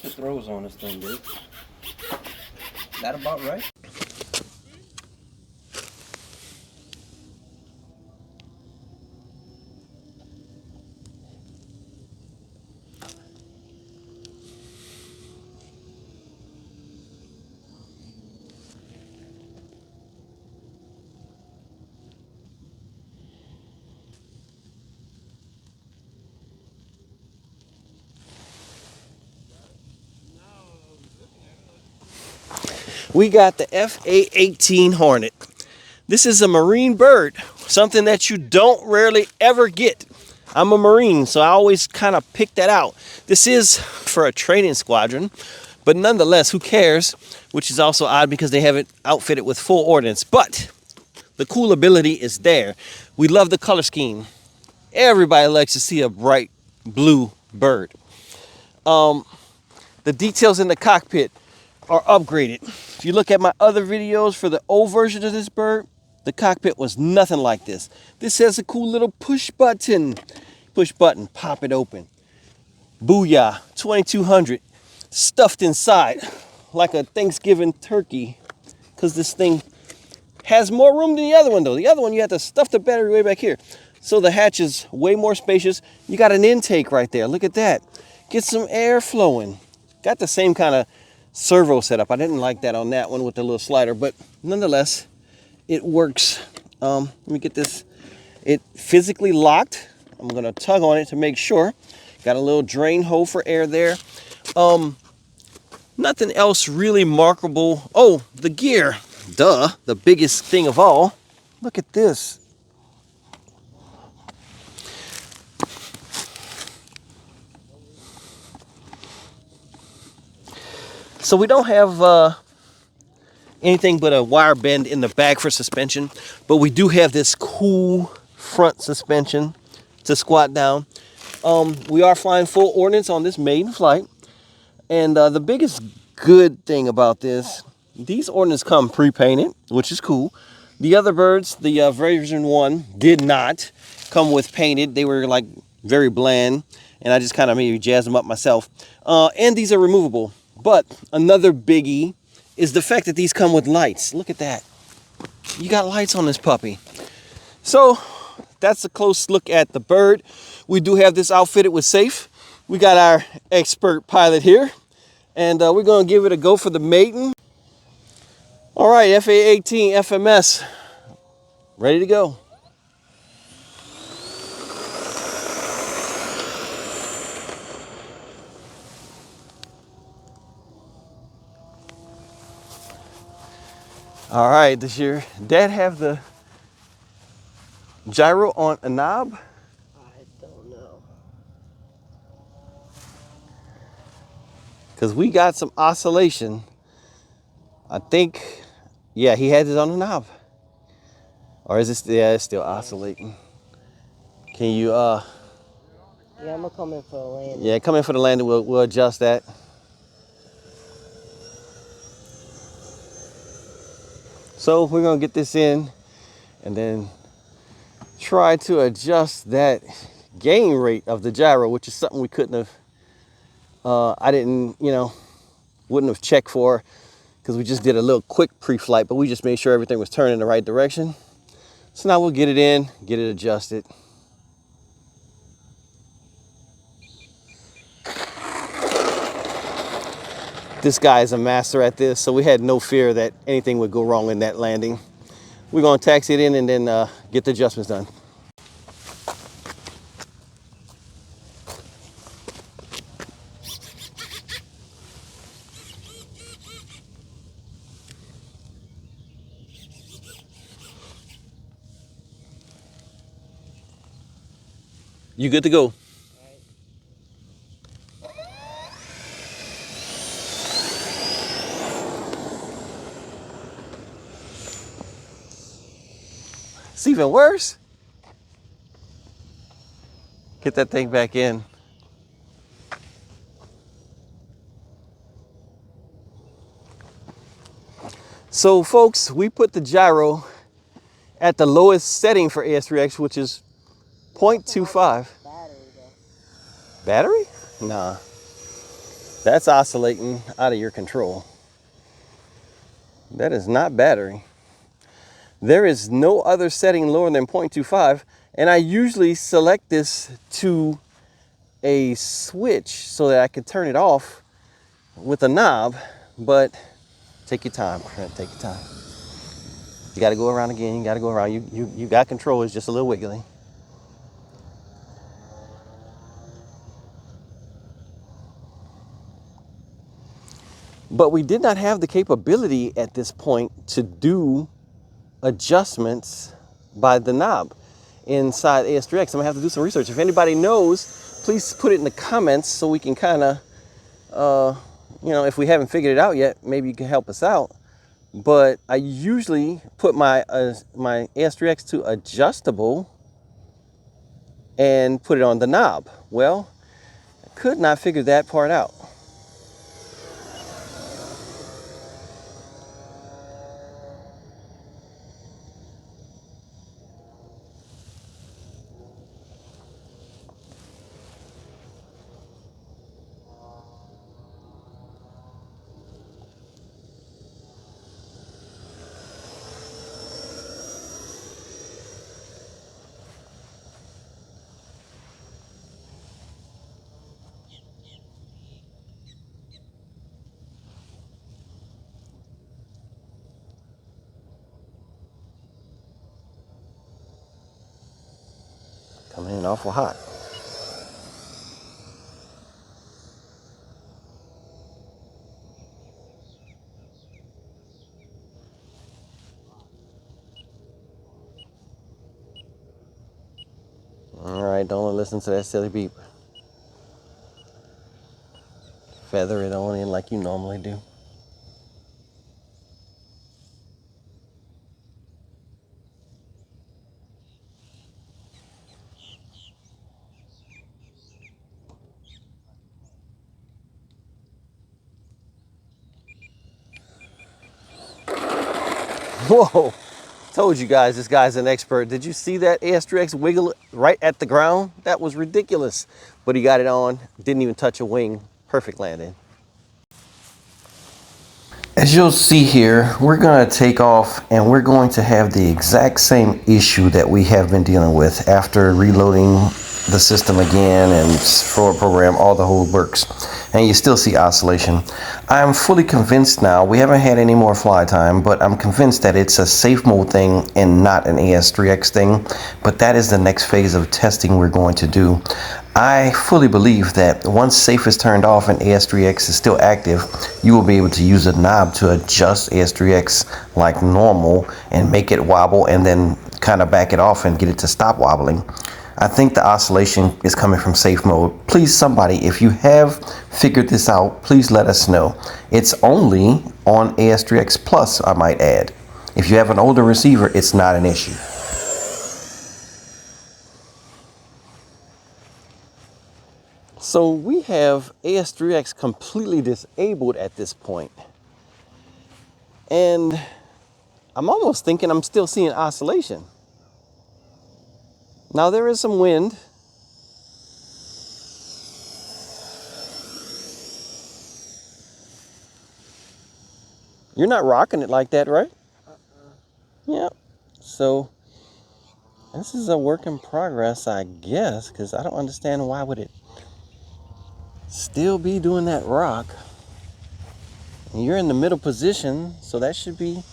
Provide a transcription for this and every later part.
the throws on this thing, dude. That about right? We got the A-18 Hornet. This is a marine bird, something that you don't rarely ever get. I'm a Marine, so I always kind of pick that out. This is for a training squadron, but nonetheless, who cares? Which is also odd because they have it outfitted with full ordnance, but the cool ability is there. We love the color scheme. Everybody likes to see a bright blue bird. The details in the cockpit are upgraded. If you look at my other videos for the old version of this bird, the cockpit was nothing like this. This has a cool little push button. Push button, pop it open. Booyah, 2200 stuffed inside like a Thanksgiving turkey, because this thing has more room than the other one though. The other one you have to stuff the battery way back here. So the hatch is way more spacious. You got an intake right there. Look at that. Get some air flowing. Got the same kind of servo setup. I didn't like that on that one with the little slider, but nonetheless, it works. Let me get this. It physically locked. I'm gonna tug on it to make sure. Got a little drain hole for air there. Nothing else really markable. Oh, the gear. Duh, the biggest thing of all. Look at this. So we don't have anything but a wire bend in the back for suspension, but we do have this cool front suspension to squat down. We are flying full ordnance on this maiden flight, and the biggest good thing about this, these ordnance come pre-painted, which is cool. The other birds, the version 1, did not come with painted. They were like very bland, and I just kind of maybe jazzed them up myself. And these are removable. But another biggie is the fact that these come with lights. Look at that. You got lights on this puppy. So that's a close look at the bird. We do have this outfitted with safe. We got our expert pilot here, and we're going to give it a go for the maiden. All right, FA-18 FMS, ready to go. All right, does your dad have the gyro on a knob? I don't know. Because we got some oscillation. I think, yeah, he has it on the knob. Or is it, yeah, it's still oscillating. Can you, Yeah, I'm gonna come in for a landing. Yeah, come in for the landing, we'll adjust that. So we're gonna get this in and then try to adjust that gain rate of the gyro, which is something we couldn't have, I didn't, wouldn't have checked for, because we just did a little quick pre-flight, but we just made sure everything was turning in the right direction. So now we'll get it in, get it adjusted. This guy is a master at this, so we had no fear that anything would go wrong in that landing. We're gonna taxi it in and then get the adjustments done. You good to go? It's even worse. Get that thing back in. So folks, we put the gyro at the lowest setting for AS3X, which is 0.25. Battery though. Battery? Nah. That's oscillating out of your control. That is not battery. There is no other setting lower than 0.25, and I usually select this to a switch so that I can turn it off with a knob, but take your time, friend, take your time. You gotta go around again, you gotta go around. You got control, it's just a little wiggly. But we did not have the capability at this point to do adjustments by the knob inside AS3X. I'm gonna have to do some research. If anybody knows, please put it in the comments so we can kind of, you know, if we haven't figured it out yet, maybe you can help us out. But I usually put my my AS3X to adjustable and put it on the knob. Well, I could not figure that part out. Coming in awful hot. All right, don't listen to that silly beep. Feather it on in like you normally do. Whoa, told you guys this guy's an expert. Did you see that AS3X wiggle right at the ground? That was ridiculous. But he got it on, didn't even touch a wing. Perfect landing. As you'll see here, we're going to take off and we're going to have the exact same issue that we have been dealing with after reloading the system again and forward program, all the whole works. And you still see oscillation. I'm fully convinced now, we haven't had any more fly time, but I'm convinced that it's a safe mode thing and not an AS3X thing. But that is the next phase of testing we're going to do. I fully believe that once safe is turned off and AS3X is still active, you will be able to use a knob to adjust AS3X like normal and make it wobble and then kind of back it off and get it to stop wobbling. I think the oscillation is coming from safe mode. Please, somebody, if you have figured this out, please let us know. It's only on AS3X Plus, I might add. If you have an older receiver, it's not an issue. So we have AS3X completely disabled at this point. And I'm almost thinking I'm still seeing oscillation. Now there is some wind. You're not rocking it like that, right? Yeah. So this is a work in progress, I guess, because I don't understand why would it still be doing that rock. And you're in the middle position, so that should be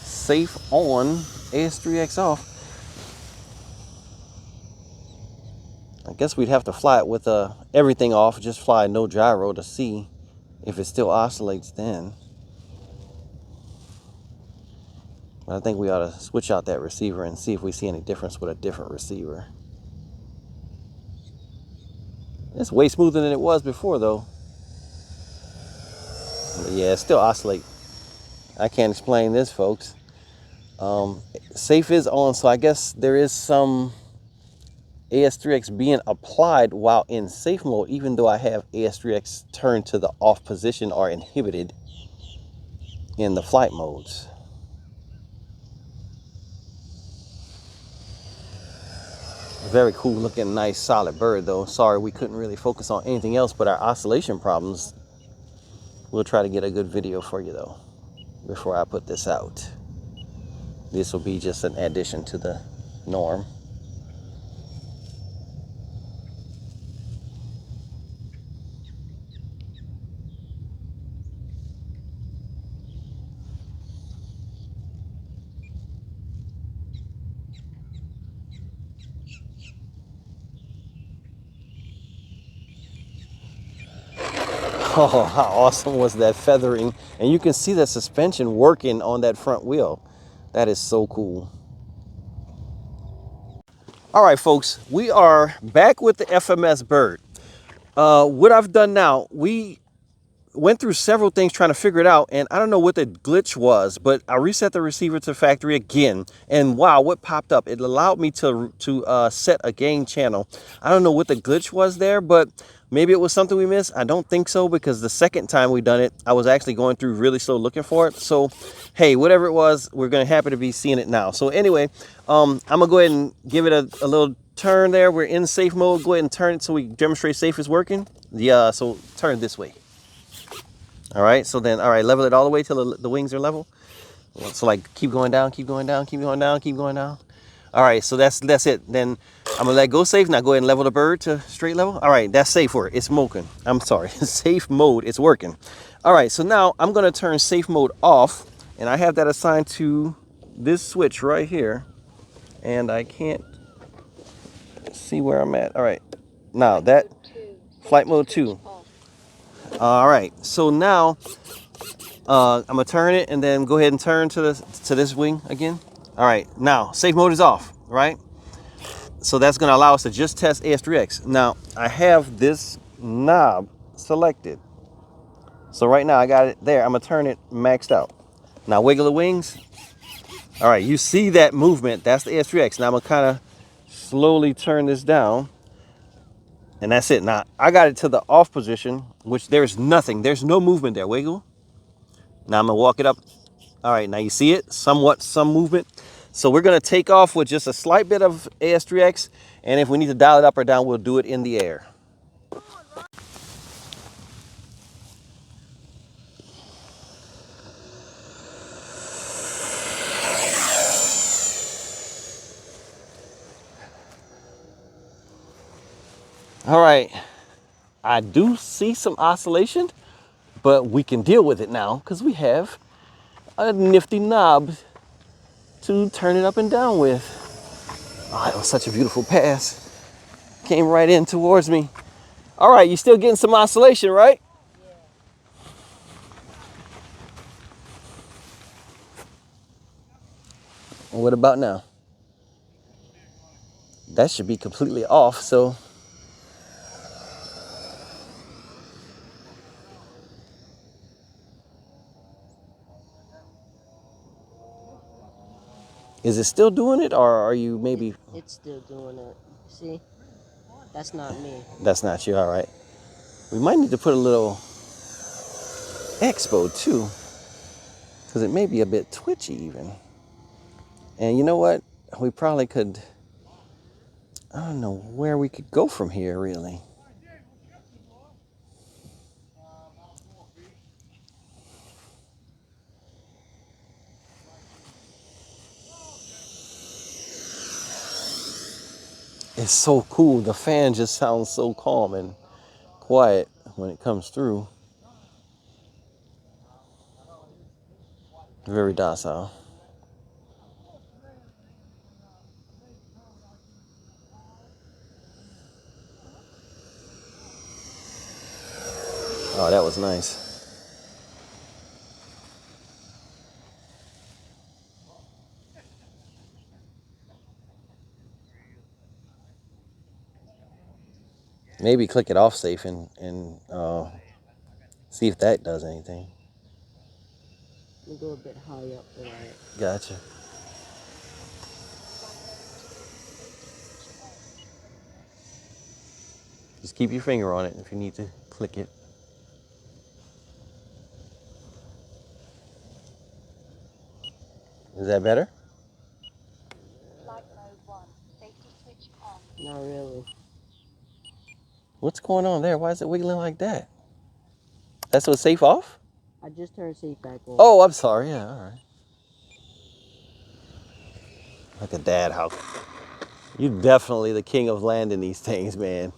safe on, AS3X off. I guess we'd have to fly it with everything off, just fly no gyro to see if it still oscillates then. But I think we ought to switch out that receiver and see if we see any difference with a different receiver. It's way smoother than it was before though. But yeah, it still oscillates. I can't explain this, folks. Safe is on, so I guess there is some AS3X being applied while in safe mode, even though I have AS3X turned to the off position or inhibited in the flight modes. Very cool looking, nice solid bird though. Sorry we couldn't really focus on anything else but our oscillation problems. We'll try to get a good video for you though before I put this out. This will be just an addition to the norm. Oh, how awesome was that feathering. And you can see the suspension working on that front wheel. That is so cool. All right, folks, we are back with the FMS bird. What I've done now, we went through several things trying to figure it out, and I don't know what the glitch was, but I reset the receiver to factory again, and wow, what popped up? It allowed me to set a gain channel. I don't know what the glitch was there, but maybe it was something we missed. I don't think so, because the second time we done it, I was actually going through really slow looking for it. So hey, whatever it was, we're gonna happy to be seeing it now. So anyway, I'm gonna go ahead and give it a little turn there. We're in safe mode. Go ahead and turn it so we demonstrate safe is working. Yeah, so turn this way. All right, so then, all right, level it all the way till the wings are level. So like keep going down, keep going down, keep going down, keep going down. All right, so that's it. Then I'm gonna let go safe. Now go ahead and level the bird to straight level. All right, that's safe work. It's smoking. I'm sorry, safe mode, it's working. All right, so now I'm gonna turn safe mode off, and I have that assigned to this switch right here, and I can't see where I'm at. All right, now that flight mode 2. All right, so now I'm gonna turn it and then go ahead and turn to this wing again. All right, now safe mode is off, right? So that's gonna allow us to just test AS3X. Now I have this knob selected. So right now I got it there. I'm gonna turn it maxed out. Now wiggle the wings. All right, you see that movement? That's the AS3X. Now I'm gonna kind of slowly turn this down, and that's it. Now I got it to the off position, which there's nothing. There's no movement there. Wiggle. Now I'm gonna walk it up. All right, now you see it, somewhat, some movement. So we're gonna take off with just a slight bit of AS3X, and if we need to dial it up or down, we'll do it in the air. All right, I do see some oscillation, but we can deal with it now because we have a nifty knob to turn it up and down with. Oh, that was such a beautiful pass. Came right in towards me. All right, you still getting some oscillation, right? And what about now? That should be completely off, so. Is it still doing it, or are you maybe? It's still doing it. See? That's not me. That's not you, all right. We might need to put a little expo too, because it may be a bit twitchy even. And you know what? We probably could, I don't know where we could go from here really. It's so cool. The fan just sounds so calm and quiet when it comes through. Very docile. Oh, that was nice. Maybe click it off safe and see if that does anything. Let me go a bit high up for that. Gotcha. Just keep your finger on it if you need to click it. Is that better? No, Not really. What's going on there? Why is it wiggling like that? That's what's safe off? I just turned safe back on. Oh, I'm sorry. Yeah, all right. Look at that. How you're definitely the king of landing these things, man.